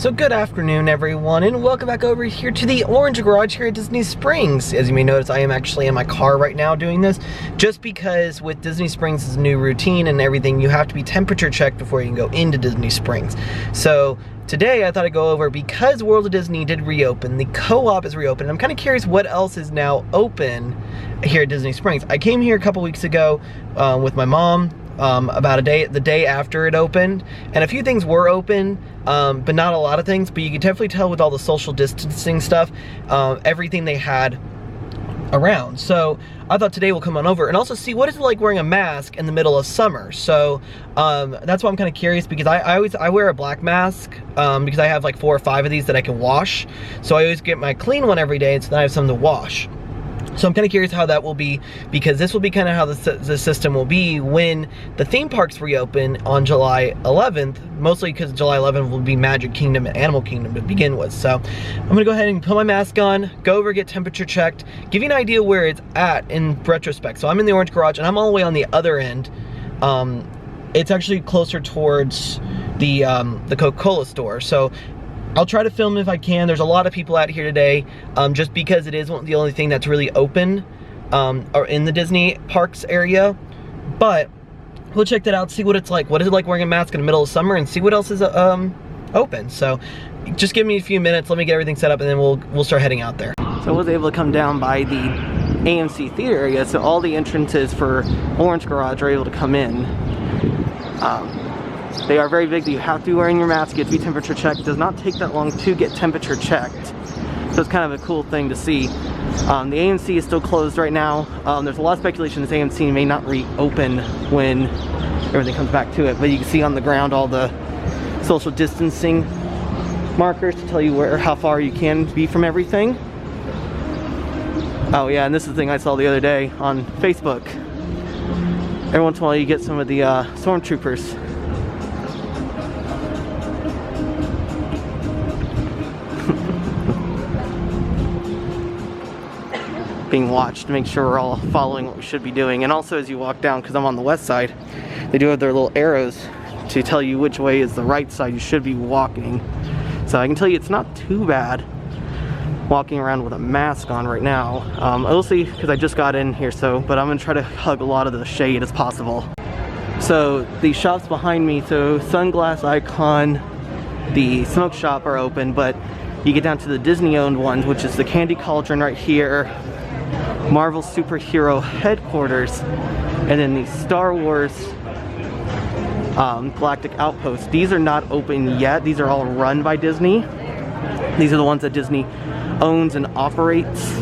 So good afternoon everyone, and welcome back over here to the Orange Garage here at Disney Springs. As you may notice, I am actually in my car right now doing this, just because with Disney Springs' new routine and everything, you have to be temperature checked before you can go into Disney Springs. So today I thought I'd go over, because World of Disney did reopen, the co-op is reopened. I'm kind of curious what else is now open here at Disney Springs. I came here a couple weeks ago with my mom. About the day after it opened, and a few things were open, but not a lot of things. But you could definitely tell with all the social distancing stuff, everything they had around. So I thought today we'll come on over and also see what it's like wearing a mask in the middle of summer. So that's why I'm kind of curious, because I wear a black mask because I have like 4 or 5 of these that I can wash. So I always get my clean one every day, and so then I have some to wash. So I'm kind of curious how that will be, because this will be kind of how the system will be when the theme parks reopen on July 11th, mostly because July 11th will be Magic Kingdom and Animal Kingdom to begin with. So I'm going to go ahead and put my mask on, go over, get temperature checked, give you an idea where it's at in retrospect. So I'm in the Orange Garage, and I'm all the way on the other end. It's actually closer towards the Coca-Cola Store. So I'll try to film if I can. There's a lot of people out here today, just because it is the only thing that's really open or in the Disney parks area. But we'll check that out, see what it's like. What is it like wearing a mask in the middle of summer, and see what else is open. So just give me a few minutes, let me get everything set up, and then we'll start heading out there. So I was able to come down by the Amc Theater area, so all the entrances for Orange Garage are able to come in. They are very big. You have to be wearing your mask. You have to be temperature checked. It does not take that long to get temperature checked. So it's kind of a cool thing to see. The AMC is still closed right now. There's a lot of speculation this AMC may not reopen when everything comes back to it. But you can see on the ground all the social distancing markers to tell you how far you can be from everything. Oh yeah, and this is the thing I saw the other day on Facebook. Every once in a while you get some of the Stormtroopers being watched to make sure we're all following what we should be doing. And also, as you walk down, because I'm on the west side, they do have their little arrows to tell you which way is the right side you should be walking. So I can tell you it's not too bad walking around with a mask on right now. I will see, because I just got in here, but I'm gonna try to hug a lot of the shade as possible. So the shops behind me, so Sunglass Icon, the Smoke Shop are open, but you get down to the Disney owned ones, which is the Candy Cauldron right here, Marvel Superhero Headquarters, and then the Star Wars Galactic Outpost. These are not open yet. These are all run by Disney. These are the ones that Disney owns and operates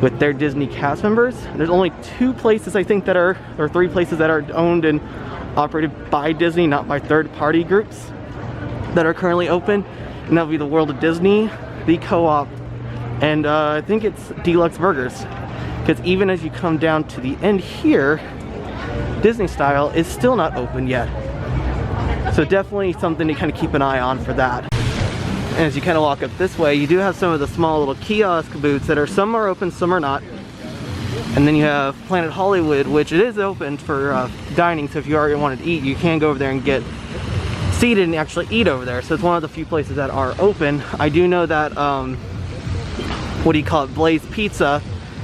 with their Disney cast members. There's only 2 places I think that are, or 3 places that are owned and operated by Disney, not by third-party groups, that are currently open. And that'll be the World of Disney, the Co-op, and I think it's Deluxe Burgers. Because even as you come down to the end here, Disney Style is still not open yet. So definitely something to kind of keep an eye on for that. And as you kind of walk up this way, you do have some of the small little kiosk booths that are, some are open, some are not. And then you have Planet Hollywood, which it is open for dining, so if you already wanted to eat, you can go over there and get seated and actually eat over there. So it's one of the few places that are open. I do know that, what do you call it, Blaze Pizza,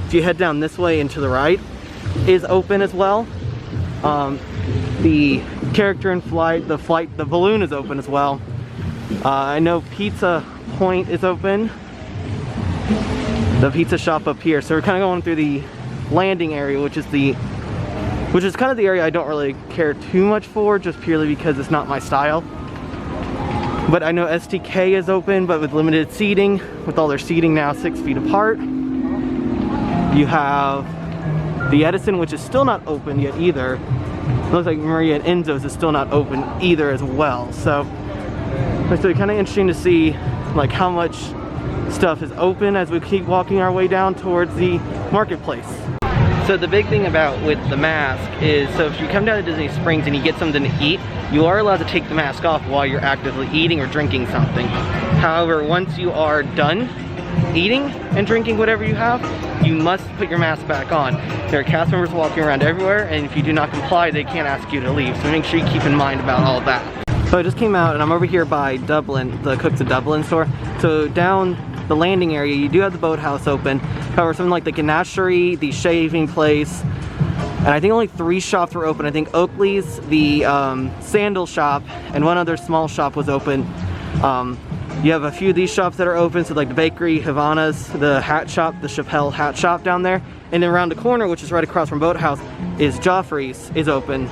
if you head down this way and to the right, is open as well. The Character in Flight, the balloon is open as well. I know Pizza Point is open, the pizza shop up here. So we're kind of going through the landing area, which is kind of the area I don't really care too much for, just purely because it's not my style. But I know STK is open, but with limited seating, with all their seating now 6 feet apart. You have the Edison, which is still not open yet either. It looks like Maria and Enzo's is still not open either as well. So it's kind of interesting to see like how much stuff is open as we keep walking our way down towards the marketplace. So the big thing about with the mask is, so if you come down to Disney Springs and you get something to eat, you are allowed to take the mask off while you're actively eating or drinking something. However, once you are done eating and drinking whatever you have, you must put your mask back on. There are cast members walking around everywhere, and if you do not comply, they can't ask you to leave. So make sure you keep in mind about all of that. So I just came out and I'm over here by Dublin, the Cooks of Dublin store. So down the landing area, you do have the boathouse open. However, something like the ganachery, the shaving place, and I think only 3 shops were open. I think Oakley's, the sandal shop, and one other small shop was open. You have a few of these shops that are open, so like the bakery, Havana's, the hat shop, the Chappelle hat shop down there. And then around the corner, which is right across from Boathouse, is Joffrey's is open.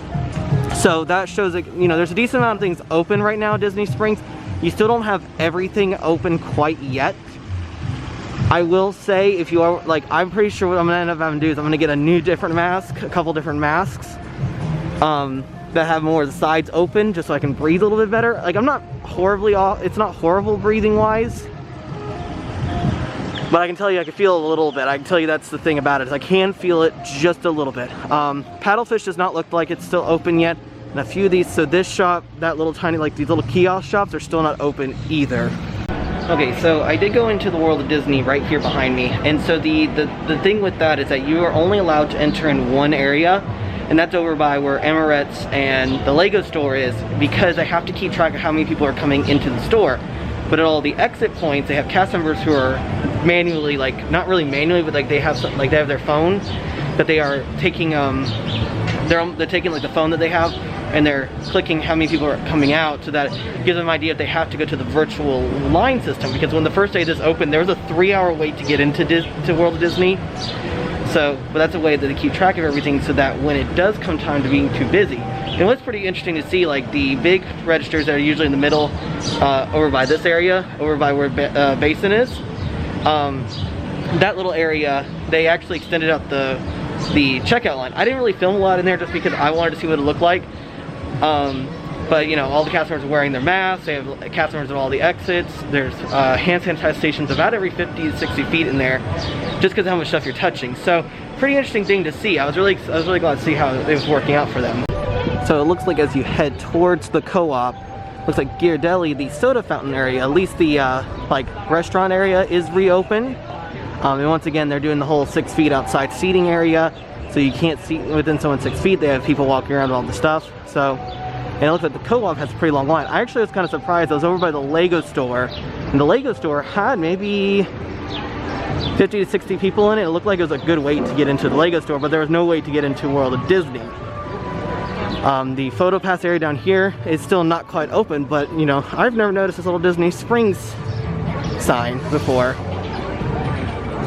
So that shows that, you know, there's a decent amount of things open right now at Disney Springs. You still don't have everything open quite yet. I will say, if you are, like, I'm pretty sure what I'm gonna end up having to do is I'm gonna get a different mask, a couple different masks that have more of the sides open, just so I can breathe a little bit better. Like, I'm not horribly off, it's not horrible breathing wise, but I can tell you I can feel a little bit. I can tell you that's the thing about it, is I can feel it just a little bit. Paddlefish does not look like it's still open yet, and a few of these, so this shop, that little tiny, like these little kiosk shops are still not open either. Okay, so I did go into the World of Disney right here behind me, and so the thing with that is that you are only allowed to enter in one area, and that's over by where Emirates and the Lego store is, because they have to keep track of how many people are coming into the store. But at all the exit points, they have cast members who are manually, like, not really manually, but like they have their phone that they are taking, they're taking like the phone that they have, and they're clicking how many people are coming out, so that gives them an idea if they have to go to the virtual line system. Because when the first day this opened, there was a 3-hour wait to get into World of Disney. So, but that's a way that they keep track of everything, so that when it does come time to being too busy. And what's pretty interesting to see, like the big registers that are usually in the middle, over by this area, over by where Basin is, that little area, they actually extended out the checkout line. I didn't really film a lot in there just because I wanted to see what it looked like. But you know, all the cast members are wearing their masks. They have cast members at all the exits. There's hand sanitizer stations about every 50 to 60 feet in there, just because of how much stuff you're touching. So, pretty interesting thing to see. I was really glad to see how it was working out for them. So it looks like as you head towards the co-op, looks like Ghirardelli, the soda fountain area, at least the like restaurant area, is reopened. And once again, they're doing the whole 6 feet outside seating area, so you can't see within someone 6 feet. They have people walking around with all the stuff. So, and it looks like the co-op has a pretty long line. I actually was kind of surprised. I was over by the Lego store, and the Lego store had maybe 50 to 60 people in it. It looked like it was a good wait to get into the Lego store, but there was no wait to get into World of Disney. The photo pass area down here is still not quite open, but you know, I've never noticed this little Disney Springs sign before.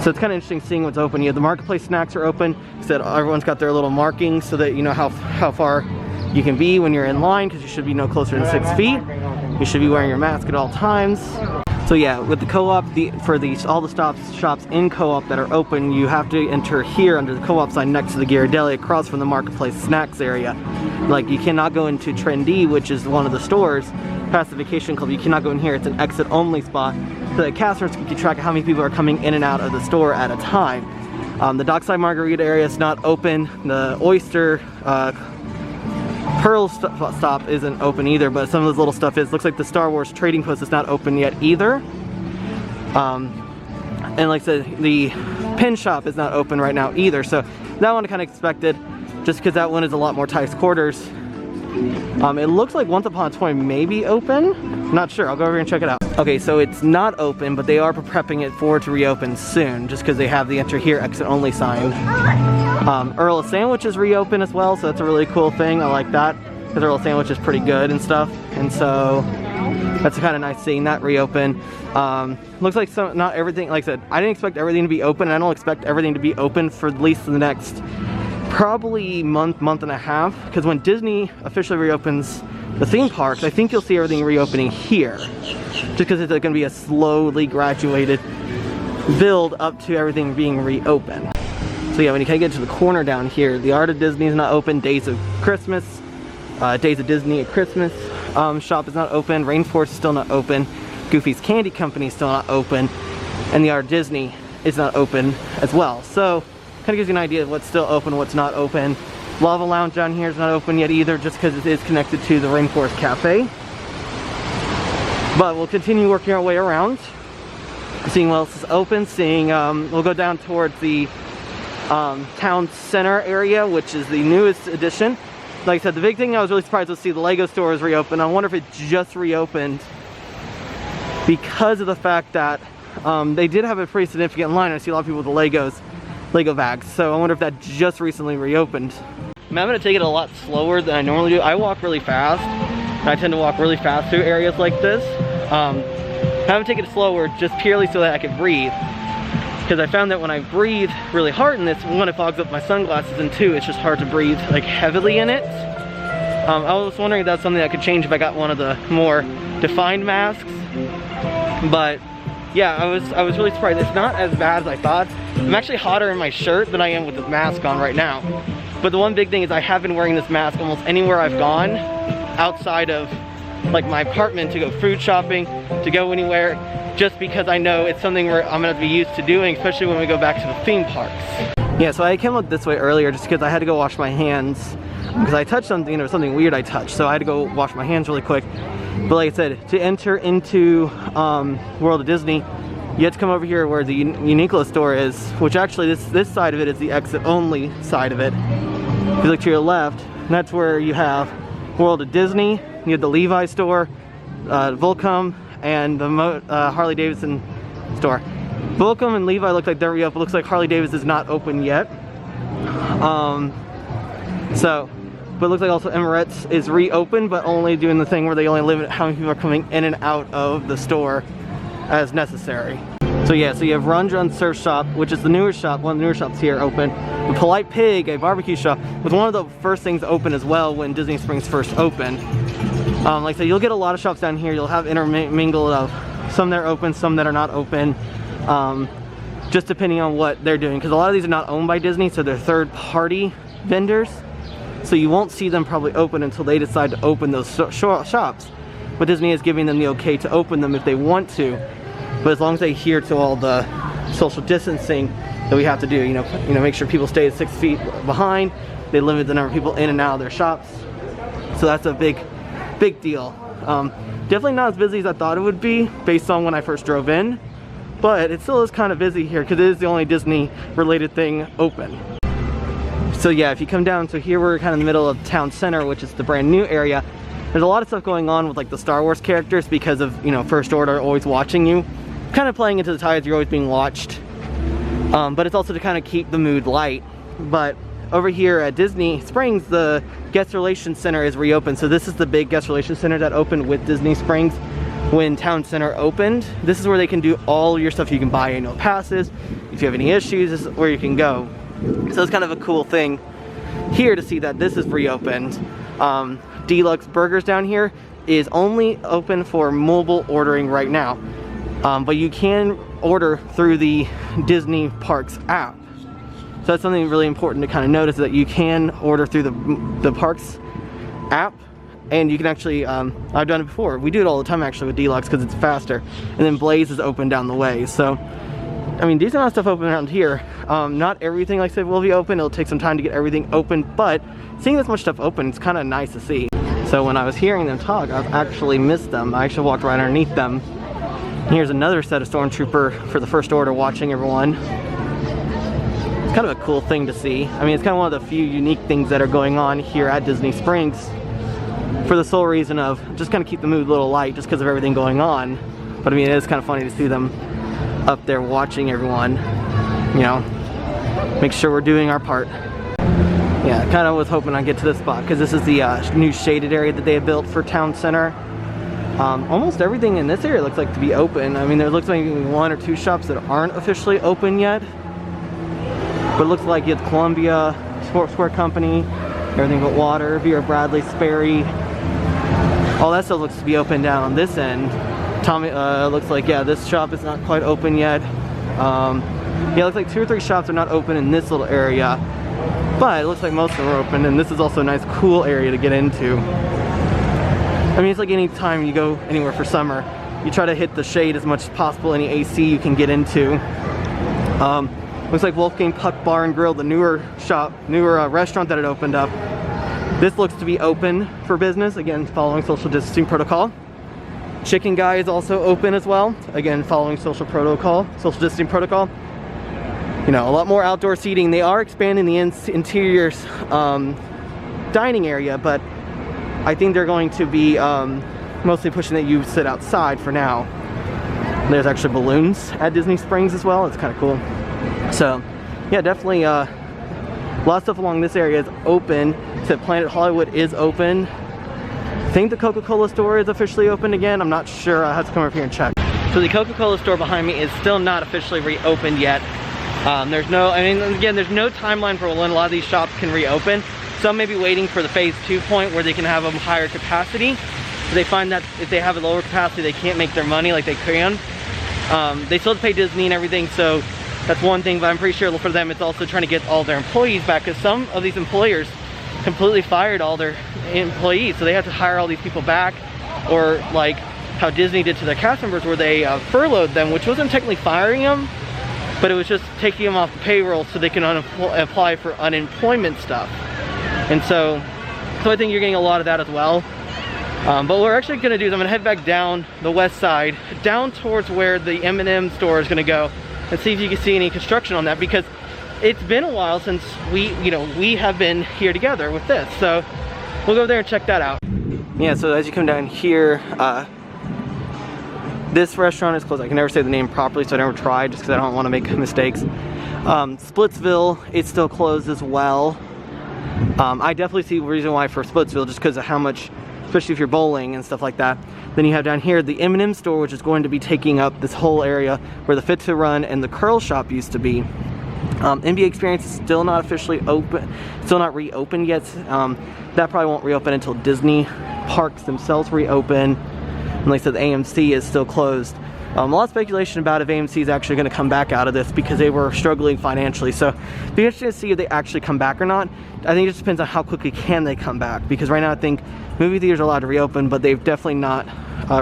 So it's kind of interesting seeing what's open. You have the marketplace snacks are open, so that everyone's got their little markings so that you know how far you can be when you're in line, because you should be no closer than 6 feet. You should be wearing your mask at all times. So yeah, with the co-op, all the shops in co-op that are open, you have to enter here under the co-op sign next to the Ghirardelli, across from the marketplace snacks area. Like, you cannot go into Trendy, which is one of the stores, past the vacation club. You cannot go in here. It's an exit only spot, so that casters can keep track of how many people are coming in and out of the store at a time. The Dockside Margarita area is not open. The Oyster Pearl stop isn't open either, but some of this little stuff is. Looks like the Star Wars Trading Post is not open yet either. And like I said, the pin shop is not open right now either, so that one I kind of expected, just because that one is a lot more tight quarters. It looks like Once Upon a Toy may be open. Not sure. I'll go over here and check it out. Okay, so it's not open, but they are prepping it for to reopen soon, just because they have the enter here, exit only sign. Earl of Sandwich is reopened as well, so that's a really cool thing. I like that, because Earl of Sandwich is pretty good and stuff, and so that's kind of nice seeing that reopen. Looks like not everything, like I said, I didn't expect everything to be open, and I don't expect everything to be open for at least the next probably month and a half, because when Disney officially reopens the theme parks, I think you'll see everything reopening here, just because it's going to be a slowly graduated build up to everything being reopened. So yeah, when you kind of get to the corner down here, the Art of Disney is not open. Days of Christmas, Days of Disney at Christmas shop is not open. Rainforest is still not open. Goofy's Candy Company is still not open, and the Art of Disney is not open as well. So kind of gives you an idea of what's still open, what's not open. Lava Lounge down here is not open yet either, just because it is connected to the Rainforest Cafe. But we'll continue working our way around, seeing what else is open, we'll go down towards the town center area, which is the newest addition. like I said, the big thing I was really surprised to see the Lego store is reopened. I wonder if it just reopened because of the fact that they did have a pretty significant line. I see a lot of people with the Lego bags. So I wonder if that just recently reopened. I'm gonna take it a lot slower than I normally do. I walk really fast. I tend to walk really fast through areas like this. I'm gonna take it slower just purely so that I can breathe. Because I found that when I breathe really hard in this, one, it fogs up my sunglasses, and two, it's just hard to breathe like heavily in it. I was wondering if that's something that could change if I got one of the more defined masks. But yeah, I was really surprised. It's not as bad as I thought. I'm actually hotter in my shirt than I am with the mask on right now. But the one big thing is I have been wearing this mask almost anywhere I've gone outside of like my apartment, to go food shopping, to go anywhere, just because I know it's something where I'm gonna be used to doing, especially when we go back to the theme parks. Yeah, so I came up this way earlier just because I had to go wash my hands because I touched something, and it was something weird I touched, so I had to go wash my hands really quick. But like I said, to enter into World of Disney, you have to come over here where the Uniqlo store is, which actually this side of it is the exit only side of it. If you look to your left, that's where you have World of Disney, you have the Levi store, Volcom, and the Harley Davidson store. Volcom and Levi look like they're reopened. It looks like Harley Davidson is not open yet. But it looks like also Emirates is reopened, but only doing the thing where they only limit how many people are coming in and out of the store as necessary. So yeah, so you have Run Run Surf Shop, which is the newer shop, one of the newer shops here open. The Polite Pig, a barbecue shop, was one of the first things open as well when Disney Springs first opened. Like I said, you'll get a lot of shops down here. You'll have intermingled of some that are open, some that are not open, just depending on what they're doing. Because a lot of these are not owned by Disney, so they're third-party vendors. So you won't see them probably open until they decide to open those shops. But Disney is giving them the okay to open them if they want to. But as long as they adhere to all the social distancing that we have to do, you know, make sure people stay 6 feet behind. They limit the number of people in and out of their shops. So that's a big deal. Definitely not as busy as I thought it would be based on when I first drove in. But it still is kind of busy here because it is the only Disney related thing open. So yeah, if you come down, so here we're kind of in the middle of Town Center, which is the brand new area. There's a lot of stuff going on with like the Star Wars characters because of, you know, First Order always watching you. Kind of playing into the tides, you're always being watched. But it's also to kind of keep the mood light. But over here at Disney Springs, the Guest Relations Center is reopened. So this is the big Guest Relations Center that opened with Disney Springs when Town Center opened. This is where they can do all your stuff. You can buy annual passes. If you have any issues, this is where you can go. So it's kind of a cool thing here to see that this is reopened. Deluxe Burgers down here is only open for mobile ordering right now. But you can order through the Disney Parks app. So that's something really important to kind of notice, that you can order through the Parks app. And you can actually, I've done it before. We do it all the time actually with Deluxe because it's faster. And then Blaze is open down the way. So, I mean, decent amount of stuff open around here. Not everything, like I said, will be open. It'll take some time to get everything open, but seeing this much stuff open, it's kind of nice to see. So when I was hearing them talk, I've actually missed them. I actually walked right underneath them. And here's another set of Stormtrooper for the First Order watching everyone. It's kind of a cool thing to see. I mean, it's kind of one of the few unique things that are going on here at Disney Springs for the sole reason of just kind of keep the mood a little light just because of everything going on. But I mean, it is kind of funny to see them up there watching everyone, you know, make sure we're doing our part. Yeah, I kind of was hoping I'd get to this spot because this is the new shaded area that they have built for Town Center. Almost everything in this area looks like to be open. I mean, there looks like maybe 1 or 2 shops that aren't officially open yet. But it looks like you have Columbia Sportswear Company, Everything But Water, Vera Bradley, Sperry. All that stuff looks to be open down on this end. Tommy, looks like, yeah, this shop is not quite open yet. Yeah, it looks like 2 or 3 shops are not open in this little area. But it looks like most of them are open, and this is also a nice, cool area to get into. I mean, it's like any time you go anywhere for summer, you try to hit the shade as much as possible, any AC you can get into. Looks like Wolfgang Puck Bar and Grill, the newer restaurant that had opened up. This looks to be open for business, again, following social distancing protocol. Chicken Guy is also open as well, again, following social distancing protocol. You know, a lot more outdoor seating. They are expanding the interiors dining area, but I think they're going to be mostly pushing that you sit outside for now. There's actually balloons at Disney Springs as well. It's kind of cool. So yeah, definitely a lot of stuff along this area is open. So Planet Hollywood is open. I think the Coca-Cola Store is officially open again. I'm not sure. I'll have to come over here and check. So the Coca-Cola Store behind me is still not officially reopened yet. There's no timeline for when a lot of these shops can reopen. Some may be waiting for the phase 2 point where they can have a higher capacity. They find that if they have a lower capacity, they can't make their money like they can. They still have to pay Disney and everything, so that's one thing, but I'm pretty sure for them it's also trying to get all their employees back, because some of these employers completely fired all their employees, so they have to hire all these people back, or like how Disney did to their cast members where they furloughed them, which wasn't technically firing them, but it was just taking them off the payroll so they can apply for unemployment stuff. And so I think you're getting a lot of that as well. But what we're actually going to do is I'm going to head back down the west side, down towards where the M&M store is going to go, and see if you can see any construction on that, because it's been a while since we have been here together with this. So we'll go there and check that out. Yeah, so as you come down here, this restaurant is closed. I can never say the name properly, so I never tried just because I don't want to make mistakes. Splitsville, it's still closed as well. I definitely see a reason why for Splitsville, just because of how much, especially if you're bowling and stuff like that. Then you have down here the M&M store, which is going to be taking up this whole area where the Fit to Run and the curl shop used to be. NBA Experience is still not officially open, still not reopened yet. That probably won't reopen until Disney parks themselves reopen. And like I said, the AMC is still closed. A lot of speculation about if AMC is actually going to come back out of this, because they were struggling financially. So it'll be interesting to see if they actually come back or not. I think it just depends on how quickly can they come back, because right now I think movie theaters are allowed to reopen, but they've definitely not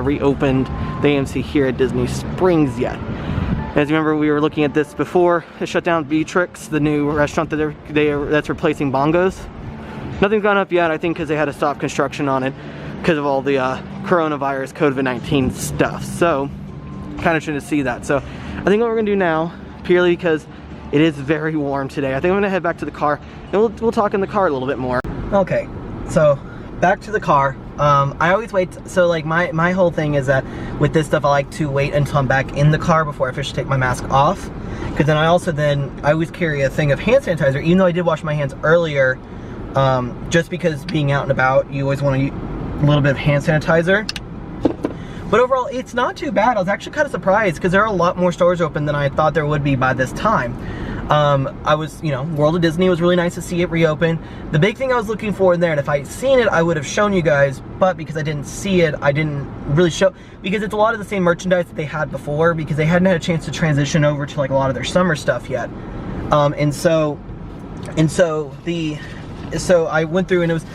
reopened the AMC here at Disney Springs yet. As you remember, we were looking at this before. They shut down Beatrix, the new restaurant that that's replacing Bongos. Nothing's gone up yet, I think, because they had to stop construction on it because of all the coronavirus, COVID-19 stuff. So kind of trying to see that. So I think what we're gonna do now, purely because it is very warm today, I think I'm gonna head back to the car and we'll talk in the car a little bit more. Okay, so back to the car. I always wait, so like my whole thing is that with this stuff I like to wait until I'm back in the car before I officially take my mask off, because then I always carry a thing of hand sanitizer, even though I did wash my hands earlier, just because being out and about, you always want to use a little bit of hand sanitizer. But overall, it's not too bad. I was actually kind of surprised because there are a lot more stores open than I thought there would be by this time. World of Disney was really nice to see it reopen. The big thing I was looking for in there, and if I'd seen it, I would have shown you guys, but because I didn't see it, I didn't really show, because it's a lot of the same merchandise that they had before, because they hadn't had a chance to transition over to like a lot of their summer stuff yet. So I went through and it was,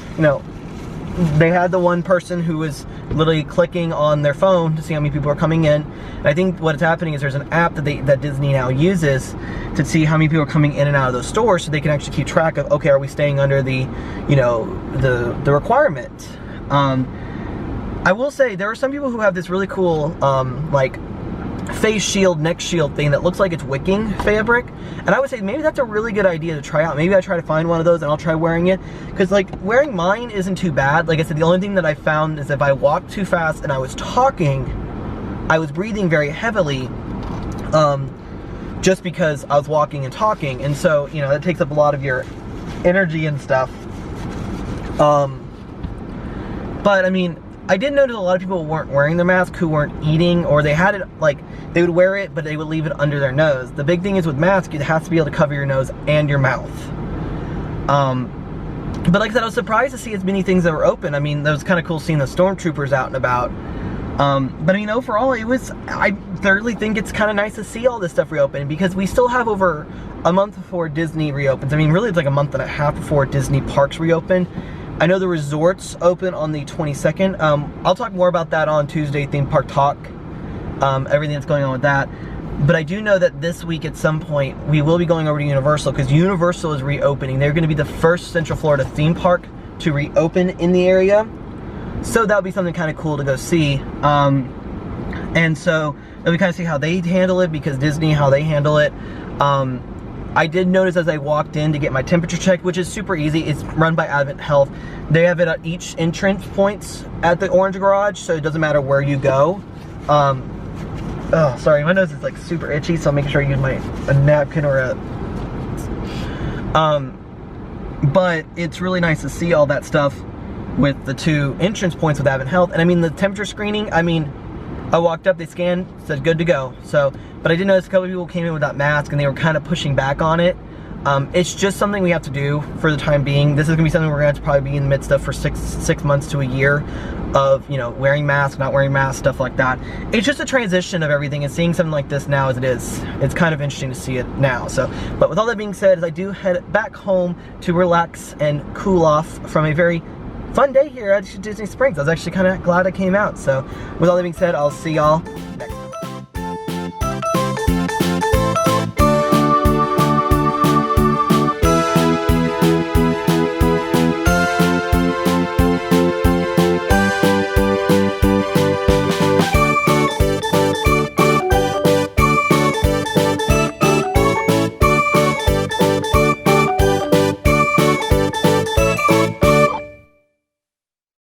they had the one person who was literally clicking on their phone to see how many people are coming in. And I think what's happening is there's an app that Disney now uses to see how many people are coming in and out of those stores, so they can actually keep track of, okay, are we staying under the, the requirement. I will say there are some people who have this really cool like face shield, neck shield thing that looks like it's wicking fabric, and I would say maybe that's a really good idea to try out. Maybe I try to find one of those and I'll try wearing it, because like wearing mine isn't too bad. Like I said, the only thing that I found is if I walked too fast and I was talking, I was breathing very heavily, just because I was walking and talking, and so that takes up a lot of your energy and stuff. But I mean, I did notice a lot of people weren't wearing their mask who weren't eating, or they had it, like, they would wear it, but they would leave it under their nose. The big thing is with masks, it has to be able to cover your nose and your mouth. But like I said, I was surprised to see as many things that were open. I mean, that was kind of cool seeing the Stormtroopers out and about. But I mean, overall, I thoroughly think it's kind of nice to see all this stuff reopen, because we still have over a month before Disney reopens. I mean, really, it's like a month and a half before Disney parks reopen. I know the resorts open on the 22nd. I'll talk more about that on Tuesday, Theme Park Talk, everything that's going on with that. But I do know that this week at some point, we will be going over to Universal, because Universal is reopening. They're going to be the first Central Florida theme park to reopen in the area. So that'll be something kind of cool to go see. And so we kind of see how they handle it, because Disney, how they handle it. I did notice as I walked in to get my temperature checked, which is super easy. It's run by Advent Health. They have it at each entrance points at the Orange Garage, so it doesn't matter where you go. Oh, sorry, my nose is like super itchy, so I'll make sure I use a napkin or a... But it's really nice to see all that stuff with the 2 entrance points with Advent Health. And I mean, the temperature screening, I mean, I walked up, they scanned, said good to go. So, but I did notice a couple of people came in without masks and they were kind of pushing back on it. It's just something we have to do for the time being. This is gonna be something we're gonna have to probably be in the midst of for six months to a year of, you know, wearing masks, not wearing masks, stuff like that. It's just a transition of everything, and seeing something like this now as it is, it's kind of interesting to see it now. So, but with all that being said, as I do head back home to relax and cool off from a very fun day here at Disney Springs. I was actually kind of glad I came out. So with all that being said, I'll see y'all next time.